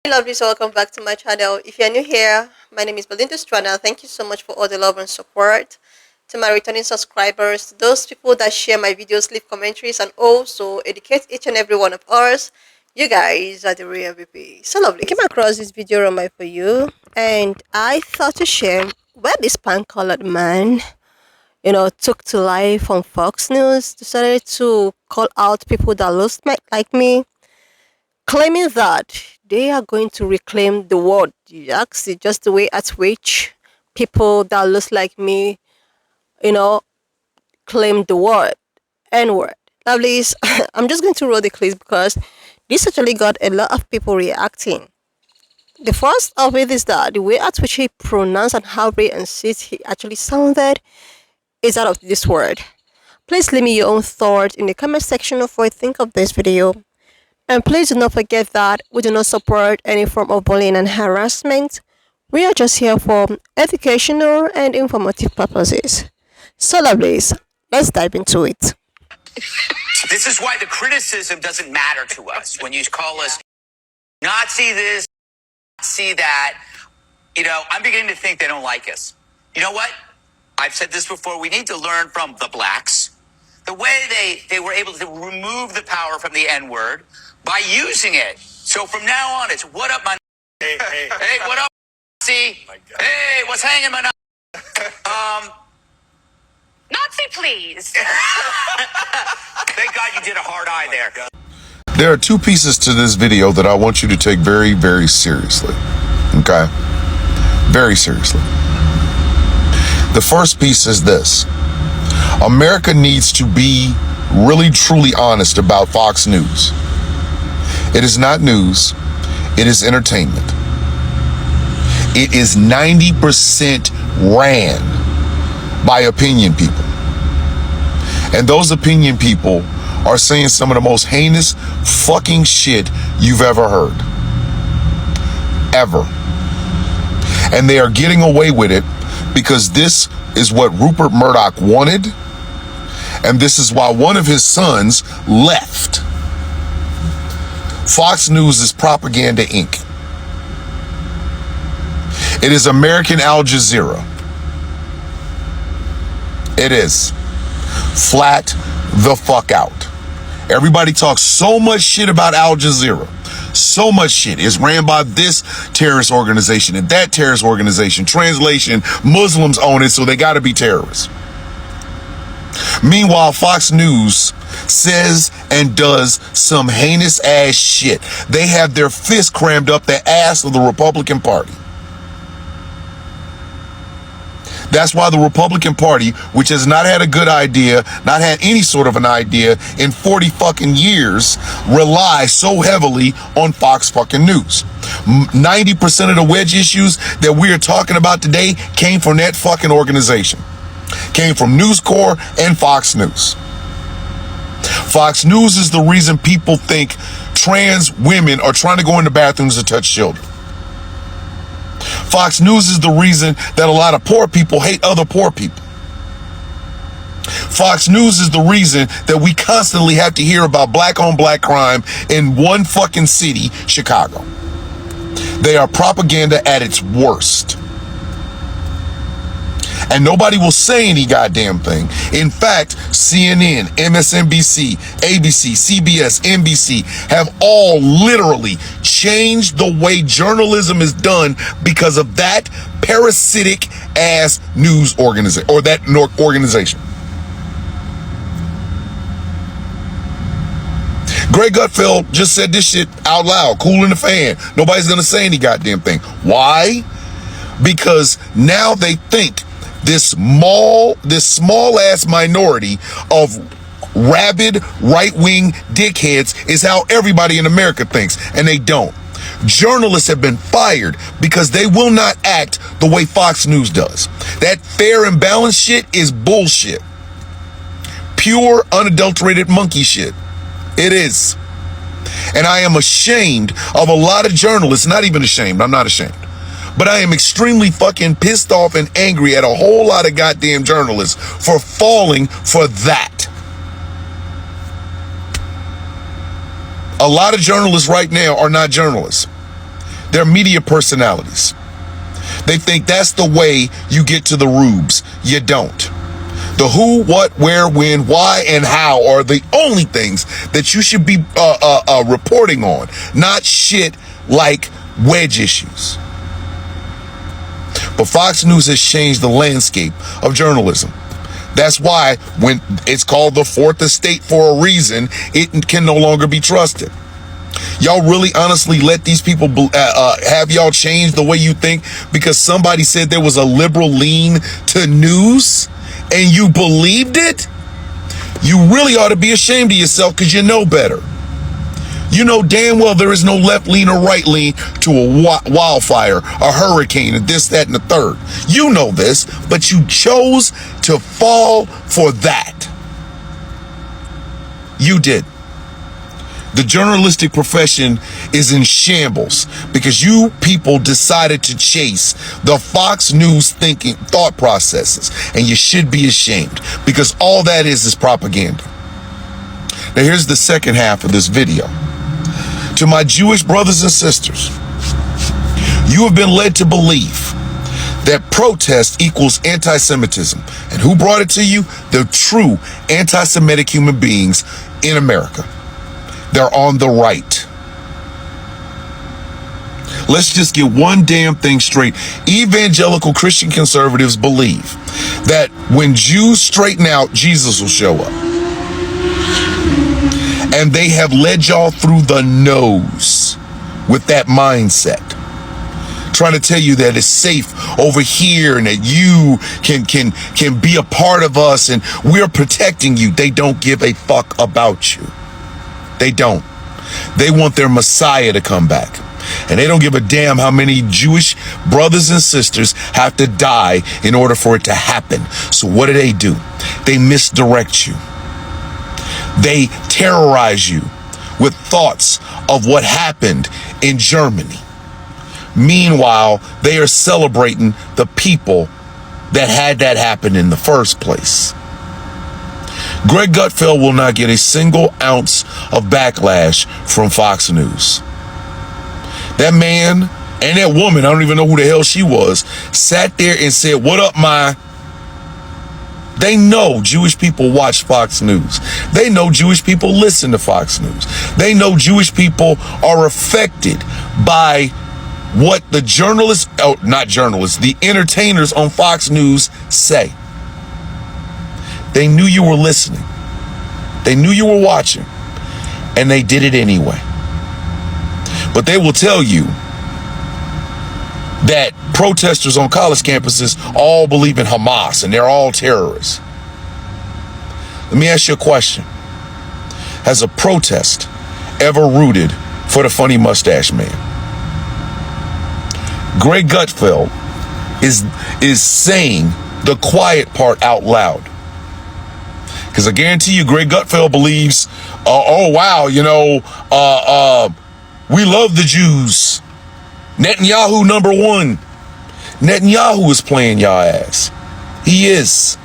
Hey lovelies, welcome back to my channel. If you're new here, my name is Belinda Strana. Thank you so much for all the love and support. To my returning subscribers, to those people that share my videos, leave commentaries, and also educate each and every one of us, you guys are the real MVP. So lovely. I came across this video on my For You, and I thought to share where this pan-colored man, took to life on Fox News, decided to call out people that look like me, claiming that they are going to reclaim the world. Actually, just the way at which people that look like me, you know, claim the word, N-word. Lovelies, I'm just going to roll the clips because this actually got a lot of people reacting. The first of it is that the way at which he pronounced and how red and sweet he actually sounded is out of this word. Please leave me your own thoughts in the comment section of what you think of this video. And please do not forget that we do not support any form of bullying and harassment. We are just here for educational and informative purposes. So lovelies, let's dive into it. This is why the criticism doesn't matter to us. When you call us Nazi this, Nazi that, I'm beginning to think they don't like us. You know what? I've said this before. We need to learn from the blacks. The way they were able to remove the power from the N-word by using it. So from now on, it's what up, my hey, what up, Nazi? Hey, what's hanging, my Nazi, please. Thank God you did a hard eye there. There are two pieces to this video that I want you to take very, very seriously. Okay? Very seriously. The first piece is this. America needs to be really, truly honest about Fox News. It is not news. It is entertainment. It is 90% ran by opinion people. And those opinion people are saying some of the most heinous fucking shit you've ever heard. Ever. And they are getting away with it because this is what Rupert Murdoch wanted, and this is why one of his sons left. Fox News is Propaganda Inc. It is American Al Jazeera. It is. Flat the fuck out. Everybody talks so much shit about Al Jazeera. So much shit is ran by this terrorist organization and that terrorist organization. Translation, Muslims own it, so they gotta be terrorists. Meanwhile, Fox News says and does some heinous ass shit. They have their fist crammed up the ass of the Republican Party. That's why the Republican Party, which has not had a good idea, not had any sort of an idea in 40 fucking years, relies so heavily on Fox fucking News. 90% of the wedge issues that we are talking about today came from that fucking organization. Came from News Corp and Fox News. Fox News is the reason people think trans women are trying to go into bathrooms to touch children. Fox News is the reason that a lot of poor people hate other poor people. Fox News is the reason that we constantly have to hear about black on black crime in one fucking city, Chicago. They are propaganda at its worst. And nobody will say any goddamn thing. In fact, CNN, MSNBC, ABC, CBS, NBC have all literally changed the way journalism is done because of that parasitic ass news organization or that organization. Greg Gutfeld just said this shit out loud, cool in the fan. Nobody's gonna say any goddamn thing. Why? Because now they think this small ass minority of rabid right-wing dickheads is how everybody in America thinks, and they don't. Journalists have been fired because they will not act the way Fox News does. That fair and balanced shit is bullshit. Pure, unadulterated monkey shit. It is. And I am ashamed of a lot of journalists, not even ashamed, I'm not ashamed. But I am extremely fucking pissed off and angry at a whole lot of goddamn journalists for falling for that. A lot of journalists right now are not journalists. They're media personalities. They think that's the way you get to the rubes. You don't. The who, what, where, when, why, and how are the only things that you should be reporting on, not shit like wedge issues. But Fox News has changed the landscape of journalism. That's why when it's called the fourth estate for a reason, it can no longer be trusted. Y'all really honestly let these people have y'all change the way you think because somebody said there was a liberal lean to news and you believed it? You really ought to be ashamed of yourself because you know better. You know damn well there is no left lean or right lean to a wildfire, a hurricane, and this, that, and the third. You know this, but you chose to fall for that. You did. The journalistic profession is in shambles because you people decided to chase the Fox News thought processes, and you should be ashamed because all that is propaganda. Now here's the second half of this video. To my Jewish brothers and sisters, you have been led to believe that protest equals anti-Semitism. And who brought it to you? The true anti-Semitic human beings in America. They're on the right. Let's just get one damn thing straight. Evangelical Christian conservatives believe that when Jews straighten out, Jesus will show up. And they have led y'all through the nose with that mindset. Trying to tell you that it's safe over here and that you can be a part of us and we're protecting you. They don't give a fuck about you. They don't. They want their Messiah to come back. And they don't give a damn how many Jewish brothers and sisters have to die in order for it to happen. So what do? They misdirect you. They terrorize you with thoughts of what happened in Germany. Meanwhile, they are celebrating the people that had that happen in the first place. Greg Gutfeld will not get a single ounce of backlash from Fox News. That man and that woman, I don't even know who the hell she was, sat there and said, "What up, my?" They know Jewish people watch Fox News. They know Jewish people listen to Fox News. They know Jewish people are affected by what the the entertainers on Fox News say. They knew you were listening. They knew you were watching. And they did it anyway. But they will tell you that protesters on college campuses all believe in Hamas and they're all terrorists. Let me ask you a question. Has a protest ever rooted for the funny mustache man? Greg Gutfeld is saying the quiet part out loud. Because I guarantee you, Greg Gutfeld believes, we love the Jews. Netanyahu number one. Netanyahu is playing y'all ass. He is.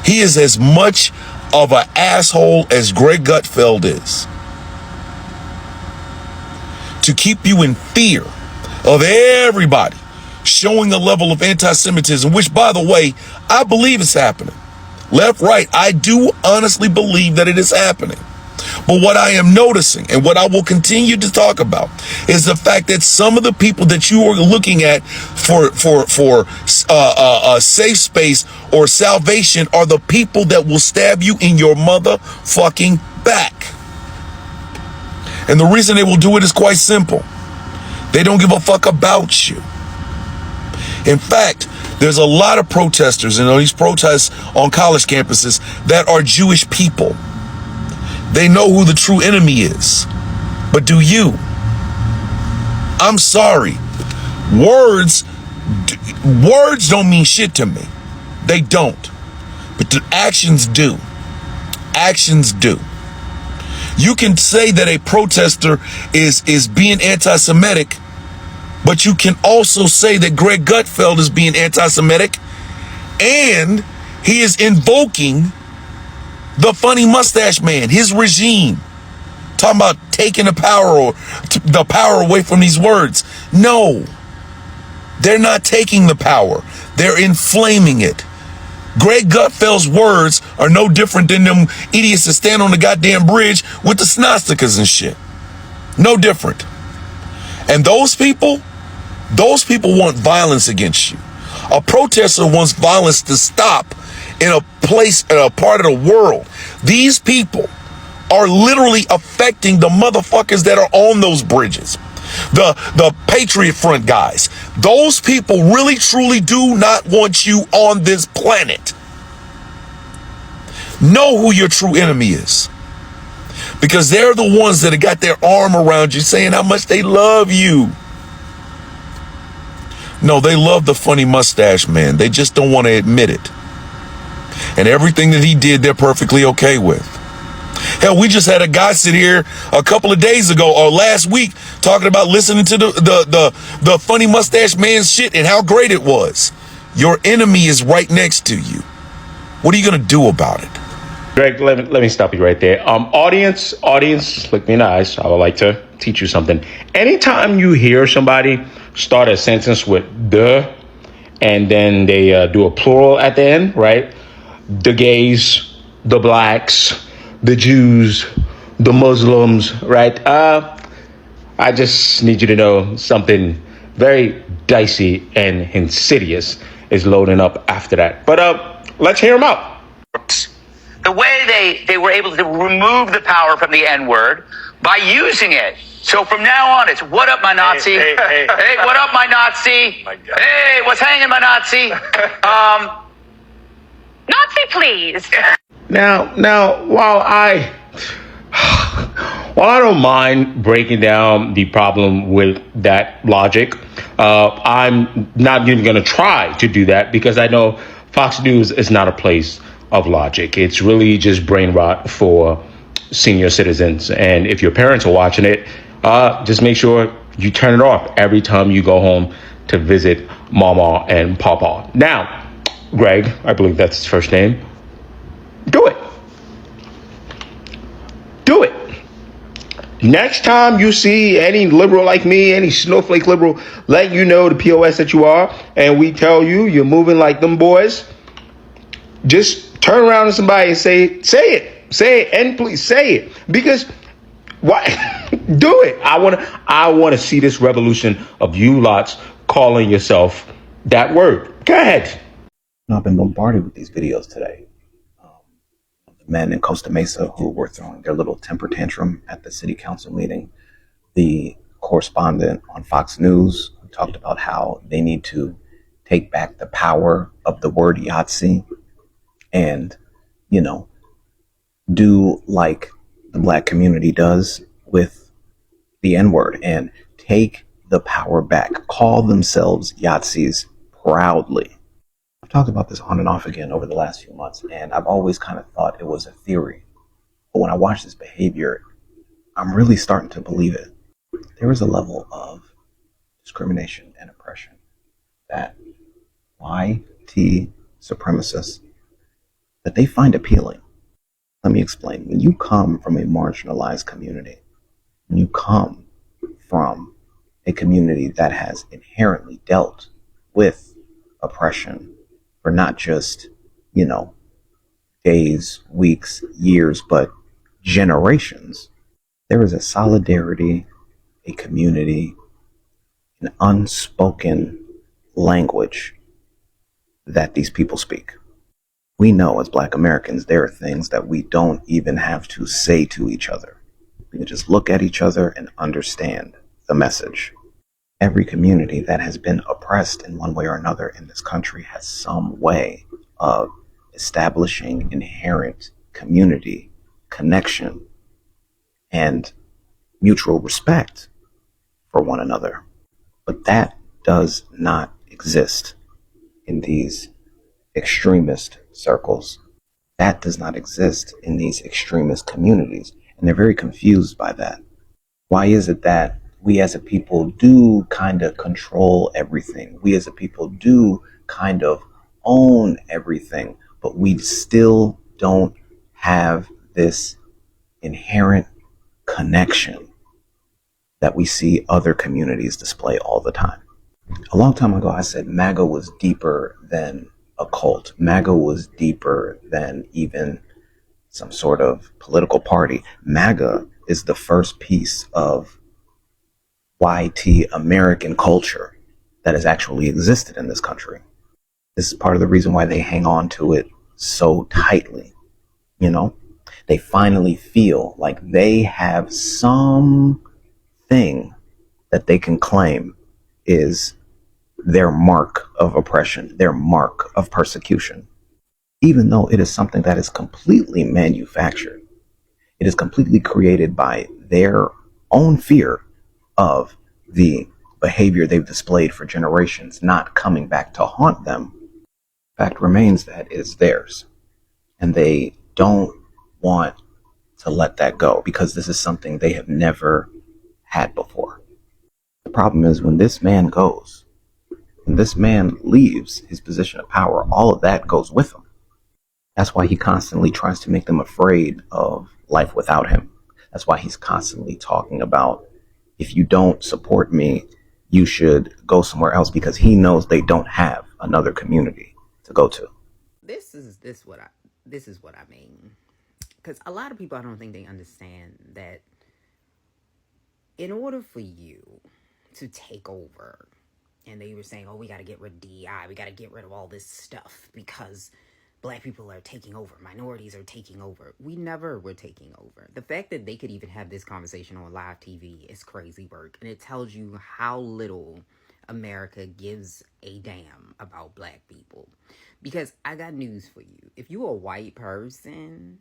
He is as much of an asshole as Greg Gutfeld is. To keep you in fear of everybody showing a level of anti-Semitism, which, by the way, I believe is happening. Left, right, I do honestly believe that it is happening. But what I am noticing and what I will continue to talk about is the fact that some of the people that you are looking at for a safe space or salvation are the people that will stab you in your motherfucking back. And the reason they will do it is quite simple. They don't give a fuck about you. In fact, there's a lot of protesters and these protests on college campuses that are Jewish people. They know who the true enemy is. But do you? I'm sorry. Words don't mean shit to me. They don't. But the actions do. Actions do. You can say that a protester is being anti-Semitic, but you can also say that Greg Gutfeld is being anti-Semitic and he is invoking the funny mustache man, his regime. Talking about taking the power away from these words. No, they're not taking the power. They're inflaming it. Greg Gutfeld's words are no different than them idiots that stand on the goddamn bridge with the swastikas and shit. No different. And those people want violence against you. A protester wants violence to stop in a place, in a part of the world. These people are literally affecting the motherfuckers that are on those bridges. The Patriot Front guys. Those people really truly do not want you on this planet. Know who your true enemy is. Because they're the ones that have got their arm around you saying how much they love you. No, they love the funny mustache man. They just don't want to admit it. And everything that he did, they're perfectly okay with. Hell, we just had a guy sit here a couple of days ago or last week talking about listening to the funny mustache man's shit and how great it was. Your enemy is right next to you. What are you going to do about it? Greg, let me stop you right there. Audience, look me in the eyes. I would like to teach you something. Anytime you hear somebody start a sentence with the, and then they do a plural at the end, right? The gays, the blacks, the Jews, the Muslims, right? I just need you to know something very dicey and insidious is loading up after that. But let's hear them out. The way they were able to remove the power from the N-word by using it. So from now on, it's what up, my Nazi? Hey, what up, my Nazi? Hey, what's hanging, my Nazi? Nazi, please. Now, while I don't mind breaking down the problem with that logic, I'm not even going to try to do that because I know Fox News is not a place of logic. It's really just brain rot for senior citizens. And if your parents are watching it, just make sure you turn it off every time you go home to visit Mama and Papa. Now, Greg, I believe that's his first name. Do it. Do it. Next time you see any liberal like me, any snowflake liberal, let you know the POS that you are, and we tell you you're moving like them boys, just turn around to somebody and say it, and please say it. Because why? Do it. I want to see this revolution of you lots calling yourself that word. Go ahead. I've been bombarded with these videos today. The men in Costa Mesa who were throwing their little temper tantrum at the city council meeting. The correspondent on Fox News who talked about how they need to take back the power of the word Yahtzee and, do like the black community does with the N-word and take the power back, call themselves Yahtzees proudly. I've talked about this on and off again over the last few months, and I've always kind of thought it was a theory. But when I watch this behavior, I'm really starting to believe it. There is a level of discrimination and oppression that YT supremacists, that they find appealing. Let me explain. When you come from a marginalized community, when you come from a community that has inherently dealt with oppression for not just, days, weeks, years, but generations, there is a solidarity, a community, an unspoken language that these people speak. We know as Black Americans, there are things that we don't even have to say to each other. We can just look at each other and understand the message. Every community that has been oppressed in one way or another in this country has some way of establishing inherent community, connection, and mutual respect for one another. But that does not exist in these extremist circles. That does not exist in these extremist communities. And they're very confused by that. Why is it that we as a people do kind of control everything? We as a people do kind of own everything, but we still don't have this inherent connection that we see other communities display all the time. A long time ago, I said MAGA was deeper than a cult. MAGA was deeper than even some sort of political party. MAGA is the first piece of YT American culture that has actually existed in this country. This is part of the reason why they hang on to it so tightly. You know, they finally feel like they have something that they can claim is their mark of oppression, their mark of persecution, even though it is something that is completely manufactured. It is completely created by their own fear of the behavior they've displayed for generations not coming back to haunt them. Fact remains that it is theirs, and they don't want to let that go because this is something they have never had before. The problem is when this man goes, when this man leaves his position of power, all of that goes with him. That's why he constantly tries to make them afraid of life without him. That's why he's constantly talking about, if you don't support me, you should go somewhere else, because he knows they don't have another community to go to. This is what I mean. Because a lot of people, I don't think they understand that in order for you to take over, and they were saying, oh, we got to get rid of DEI, we got to get rid of all this stuff because black people are taking over, minorities are taking over. We never were taking over. The fact that they could even have this conversation on live TV is crazy work, and it tells you how little America gives a damn about black people. Because I got news for you. If you're a white person,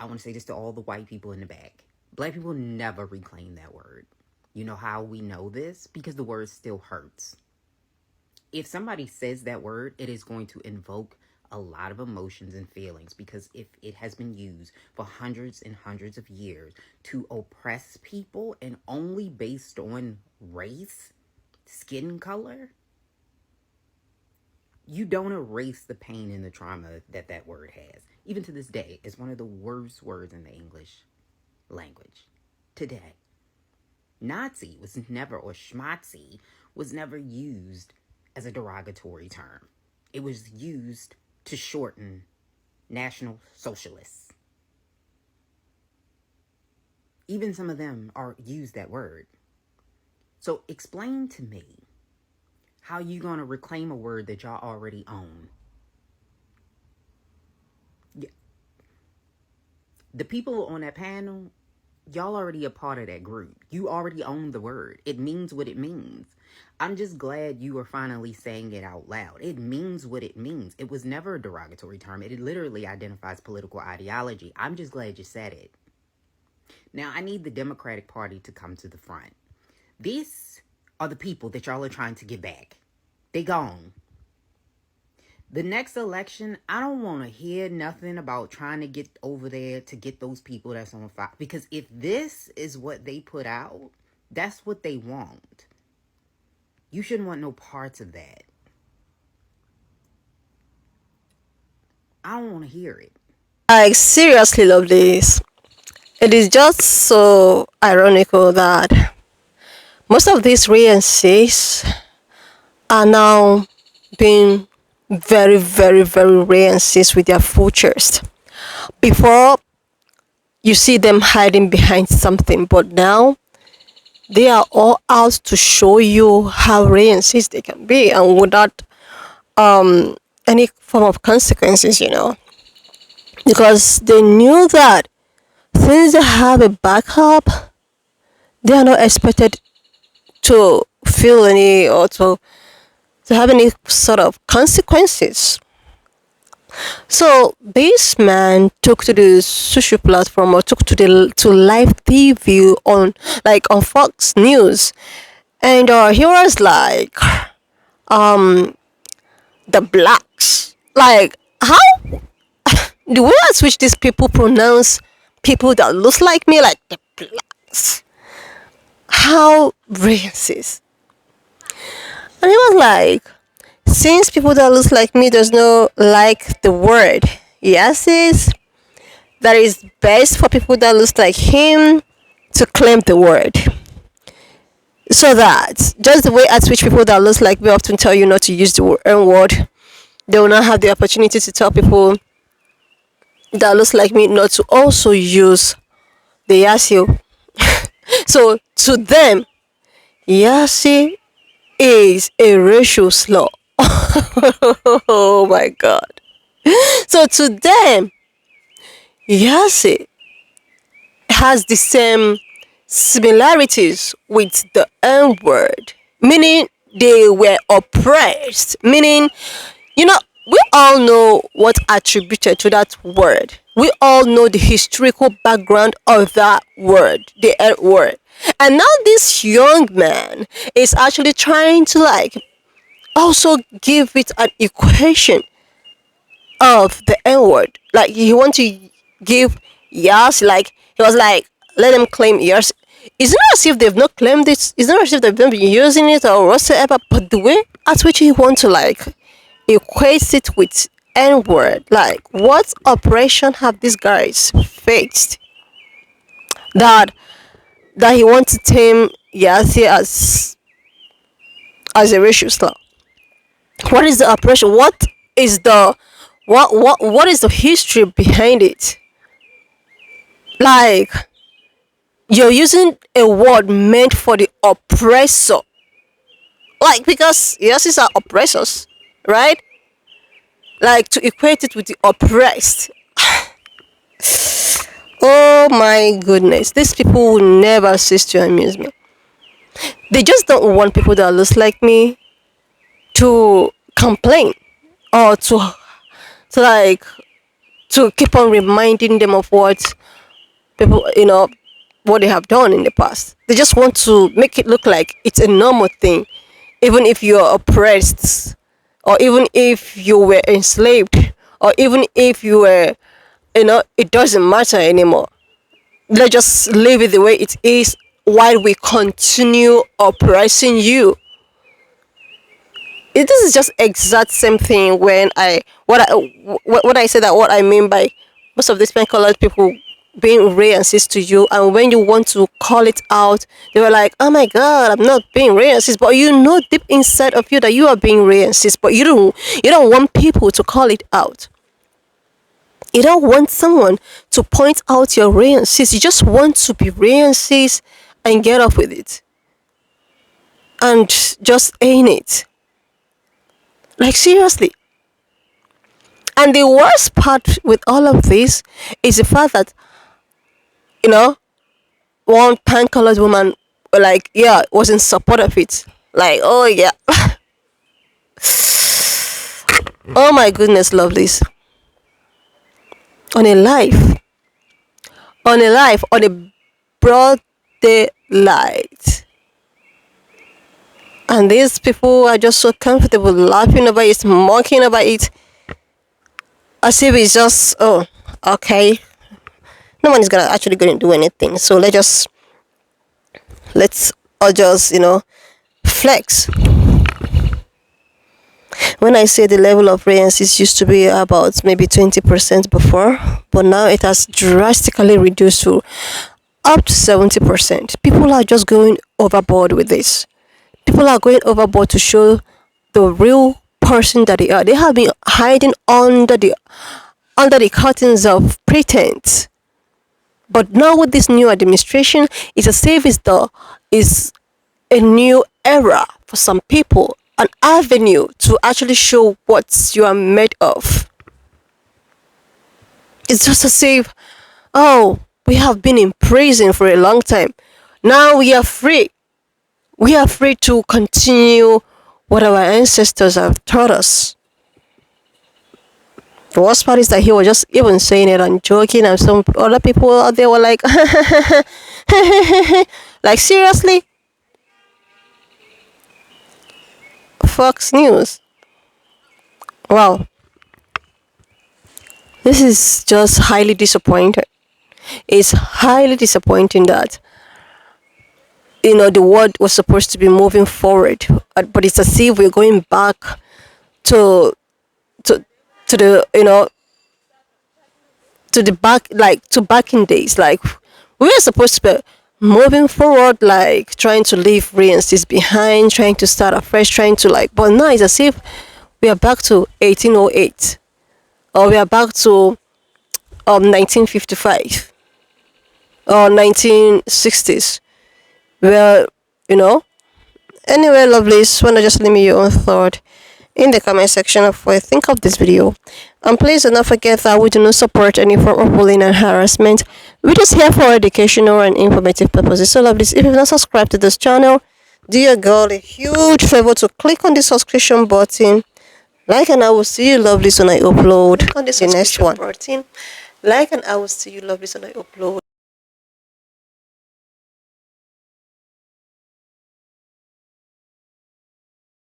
I want to say this to all the white people in the back. Black people never reclaim that word. You know how we know this? Because the word still hurts. If somebody says that word, it is going to invoke a lot of emotions and feelings, because if it has been used for hundreds and hundreds of years to oppress people and only based on race, skin color, you don't erase the pain and the trauma that that word has. Even to this day, it's one of the worst words in the English language today. Nazi was never, or schmatzi was never used as a derogatory term. It was used to shorten National Socialists. Even some of them use that word. So explain to me how you gonna reclaim a word that y'all already own. The people on that panel, y'all already a part of that group. You already own the word. It means what it means. I'm just glad you are finally saying it out loud. It means what it means. It was never a derogatory term. It literally identifies political ideology. I'm just glad you said it. Now, I need the Democratic Party to come to the front. These are the people that y'all are trying to get back. They gone. The next election, I don't want to hear nothing about trying to get over there to get those people that's on fire. Because if this is what they put out, that's what they want. You shouldn't want no parts of that. I don't want to hear it. I seriously love this. It is just so ironical that most of these reances are now being very, very, very reances with their full chest. Before, you see them hiding behind something, but now they are all out to show you how reances they can be, and without any form of consequences, because they knew that since they have a backup, they are not expected to feel any, or to have any sort of consequences. So this man took to the social platform, or took to live TV on Fox News, and he was like, the blacks, like, how the way at which these people pronounce people that looks like me, like the blacks, how racist. And he was like, since people that looks like me does not like the word, yes, is that is best for people that looks like him to claim the word. So that just the way at which people that looks like me often tell you not to use the N word, they will not have the opportunity to tell people that looks like me not to also use the Yasi. So to them, Yasi is a racial slur. Oh my god. So to them, Yasi has the same similarities with the N word, meaning they were oppressed, meaning, you know, we all know what attributed to that word. We all know the historical background of that word, the N word. And now this young man is actually trying to like also give it an equation of the N word. Like he want to give yes, like he was like, let them claim yes. It's not as if they've not claimed it. It's not as if they've not been using it or whatsoever. But the way at which he want to like equate it with N word, like what operation have these guys faced that he want to tame Yasi as a racial slur? What is the operation? Is the what is the history behind it? Like you're using a word meant for the oppressor, like because yes are oppressors, right? Like to equate it with the oppressed. Oh my goodness, these people will never cease to amuse me. They just don't want people that looks like me to complain or to like to keep on reminding them of what people, what they have done in the past. They just want to make it look like it's a normal thing, even if you're oppressed, or even if you were enslaved, or even if you were, it doesn't matter anymore. Let's just leave it the way it is while we continue oppressing you. This is just exact same thing when what I say that what I mean by most of these colored people being racist to you, and when you want to call it out, they were like, oh my god, I'm not being racist, but you know deep inside of you that you are being racist, but you don't want people to call it out. You don't want someone to point out your racist. You just want to be racist and get off with it and just ain't it. Like seriously. And the worst part with all of this is the fact that, you know, one pan colored woman, like, yeah, was in support of it. Like, oh yeah. Oh my goodness, lovelies. On a life, on a broad daylight. And these people are just so comfortable laughing about it, mocking about it, as if it's just, oh, okay, no one is gonna actually going to do anything. So let's all just flex. When I say the level of variances used to be about maybe 20% before, but now it has drastically reduced to up to 70%. People are just going overboard with this. People are going overboard to show the real person that they are. They have been hiding under the curtains of pretense. But now with this new administration, it's as if is a new era for some people, an avenue to actually show what you are made of. It's just as if, oh, we have been in prison for a long time. Now we are free. We are free to continue what our ancestors have taught us. The worst part is that he was just even saying it and joking, and some other people out there were like, like seriously? Fox News. Wow. This is just highly disappointing. It's highly disappointing that the world was supposed to be moving forward, but it's as if we're going back to to the to the back, like to back in days. Like we were supposed to be moving forward, like trying to leave reasons behind, trying to start afresh, trying to like, but now it's as if we are back to 1808, or we are back to 1955 or 1960s. Well, you know. Anyway, lovelies, wanna just leave me your own thought in the comment section of what you think of this video. And please do not forget that we do not support any form of bullying and harassment. We're just here for educational and informative purposes. So lovelies, if you've not subscribed to this channel, do your girl a huge favor to click on the subscription button. Like, and I will see you lovelies when I upload on the next one. Button. Like, and I will see you lovelies when I upload.